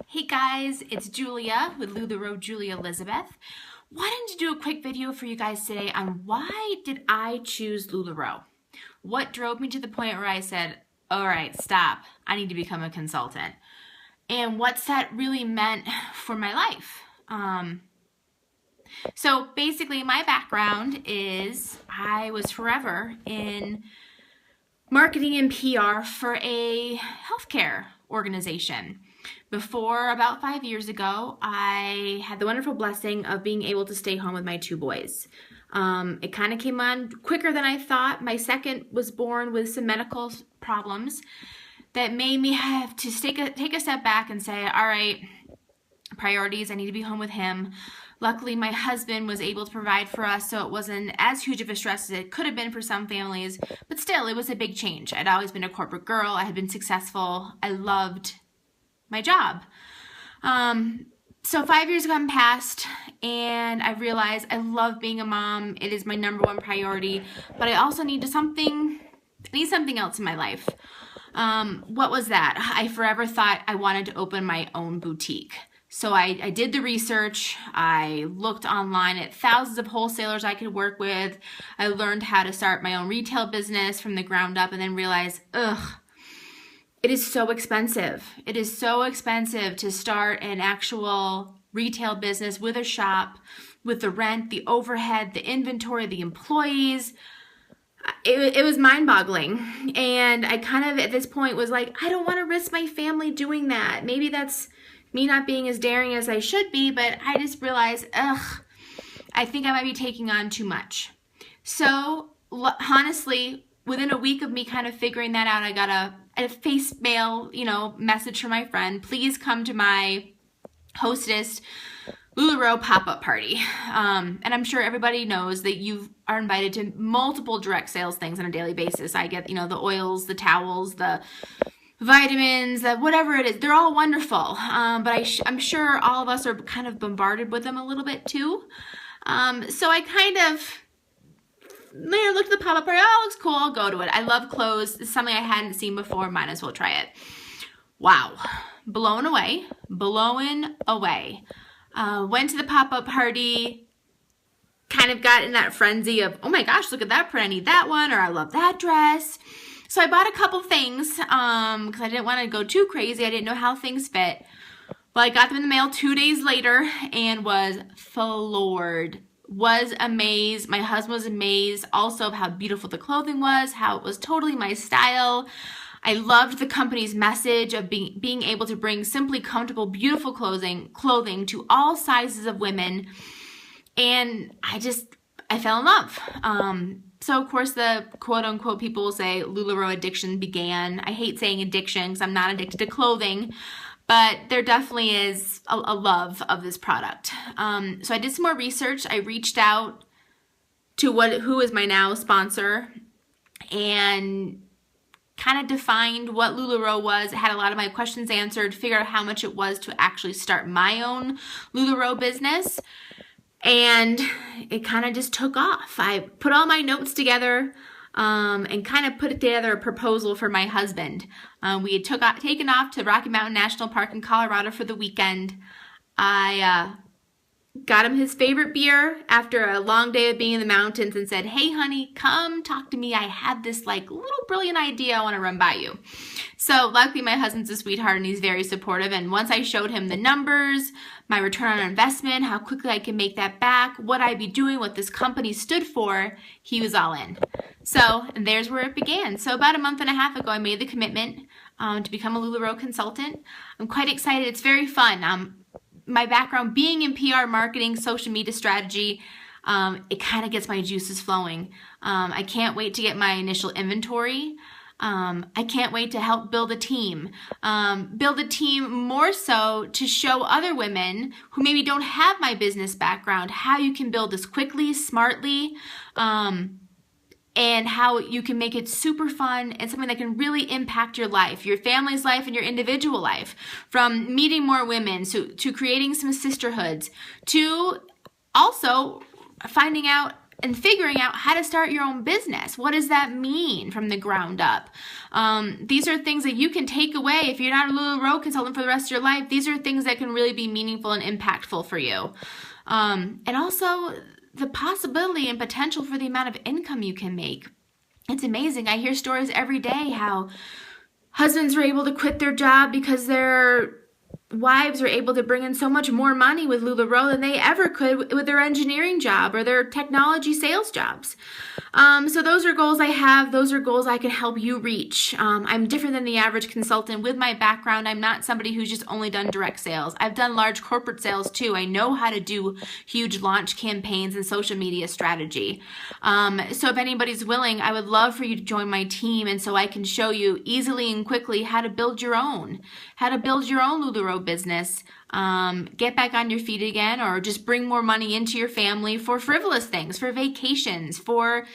Hey guys, it's Julia with LuLaRoe Julia Elizabeth. Wanted to do a quick video for you guys today on why did I choose LuLaRoe? What drove me to the point where I said, all right, stop, I need to become a consultant. And what's that really meant for my life? So basically my background is I was forever in marketing and PR for a healthcare organization. Before about 5 years ago, I had the wonderful blessing of being able to stay home with my two boys. It kind of came on quicker than I thought. My second was born with some medical problems that made me have to take a step back and say, all right, priorities, I need to be home with him. Luckily, my husband was able to provide for us, so it wasn't as huge of a stress as it could have been for some families, but still, it was a big change. I'd always been a corporate girl. I had been successful. I loved my job. So 5 years gone past, and I realized I love being a mom. It is my number one priority, but I also need something else in my life. What was that? I forever thought I wanted to open my own boutique. So I did the research. I looked online at thousands of wholesalers I could work with. I learned how to start my own retail business from the ground up, and then realized, it is so expensive. It is so expensive to start an actual retail business with a shop, with the rent, the overhead, the inventory, the employees. It was mind-boggling. And I kind of, at this point, was like, I don't want to risk my family doing that. Maybe that's me not being as daring as I should be, but I just realized, I think I might be taking on too much. So, honestly, within a week of me kind of figuring that out, I got a face mail, message from my friend. Please come to my hostess LuLaRoe pop-up party. And I'm sure everybody knows that you are invited to multiple direct sales things on a daily basis. I get, the oils, the towels, the vitamins, whatever it is. They're all wonderful. But I'm sure all of us are kind of bombarded with them a little bit too. So I kind of looked at the pop-up party. Oh, it looks cool. I'll go to it. I love clothes. It's something I hadn't seen before. Might as well try it. Wow. Blown away. Went to the pop-up party. Kind of got in that frenzy of, oh my gosh, look at that print. I need that one. Or I love that dress. So I bought a couple things because I didn't want to go too crazy. I didn't know how things fit. Well, I got them in the mail 2 days later and was floored. Was amazed. My husband was amazed also of how beautiful the clothing was, how it was totally my style. I loved the company's message of being able to bring simply comfortable, beautiful clothing to all sizes of women. And I fell in love. So of course the quote unquote people will say LuLaRoe addiction began. I hate saying addiction because I'm not addicted to clothing, but there definitely is a love of this product. So I did some more research. I reached out to who is my now sponsor and kind of defined what LuLaRoe was. I had a lot of my questions answered, figured out how much it was to actually start my own LuLaRoe business. And it kind of just took off. I put all my notes together and kind of put together a proposal for my husband. We had taken off to Rocky Mountain National Park in Colorado for the weekend. I got him his favorite beer after a long day of being in the mountains and said, hey honey, come talk to me. I had this little brilliant idea I want to run by you. So luckily my husband's a sweetheart and he's very supportive. And once I showed him the numbers, my return on investment, how quickly I can make that back, what I'd be doing, what this company stood for, he was all in. So there's where it began. So about a month and a half ago, I made the commitment to become a LuLaRoe consultant. I'm quite excited. It's very fun. My background being in PR, marketing, social media strategy, it kind of gets my juices flowing. I can't wait to get my initial inventory. I can't wait to help build a team. Build a team more so to show other women who maybe don't have my business background how you can build this quickly, smartly, and how you can make it super fun and something that can really impact your life, your family's life, and your individual life. From meeting more women to creating some sisterhoods to also finding out and figuring out how to start your own business. What does that mean from the ground up? These are things that you can take away. If you're not a LuLaRoe consultant for the rest of your life, these are things that can really be meaningful and impactful for you. And also the possibility and potential for the amount of income you can make. It's amazing. I hear stories every day how husbands are able to quit their job because their wives are able to bring in so much more money with LuLaRoe than they ever could with their engineering job or their technology sales jobs. So those are goals I have. Those are goals I can help you reach. I'm different than the average consultant. With my background, I'm not somebody who's just only done direct sales. I've done large corporate sales too. I know how to do huge launch campaigns and social media strategy. So if anybody's willing, I would love for you to join my team, and so I can show you easily and quickly how to build your own LuLaRoe business. Get back on your feet again, or just bring more money into your family for frivolous things, for vacations, for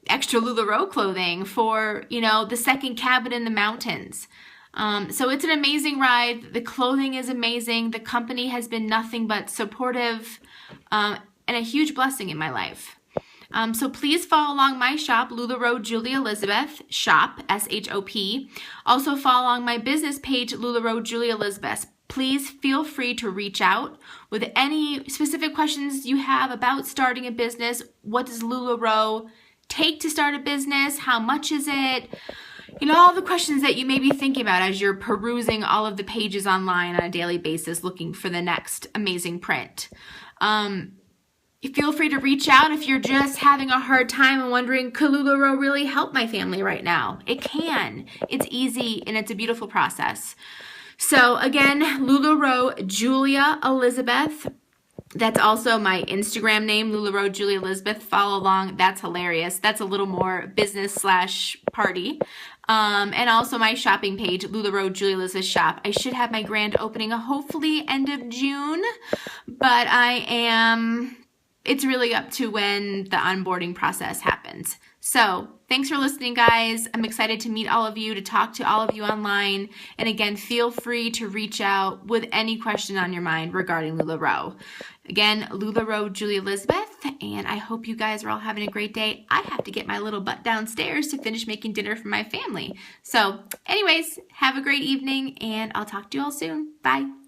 extra LuLaRoe clothing, for, the second cabin in the mountains. So it's an amazing ride. The clothing is amazing. The company has been nothing but supportive, and a huge blessing in my life. So please follow along my shop, LuLaRoe Julia Elizabeth shop, S-H-O-P. Also follow along my business page, LuLaRoe Julia Elizabeth. Please feel free to reach out with any specific questions you have about starting a business. What does LuLaRoe take to start a business? How much is it? All the questions that you may be thinking about as you're perusing all of the pages online on a daily basis looking for the next amazing print. Feel free to reach out if you're just having a hard time and wondering, could LuLaRoe really help my family right now? It can. It's easy and it's a beautiful process. So again, LuLaRoe Julia Elizabeth. That's also my Instagram name, LuLaRoe Julia Elizabeth. Follow along. That's hilarious. That's a little more business/party. And also my shopping page, LuLaRoe Julia Elizabeth shop. I should have my grand opening hopefully end of June, but it's really up to when the onboarding process happens. So thanks for listening, guys. I'm excited to meet all of you, to talk to all of you online. And again, feel free to reach out with any question on your mind regarding LuLaRoe. Again, LuLaRoe Julia Elizabeth, and I hope you guys are all having a great day. I have to get my little butt downstairs to finish making dinner for my family. So anyways, have a great evening, and I'll talk to you all soon. Bye.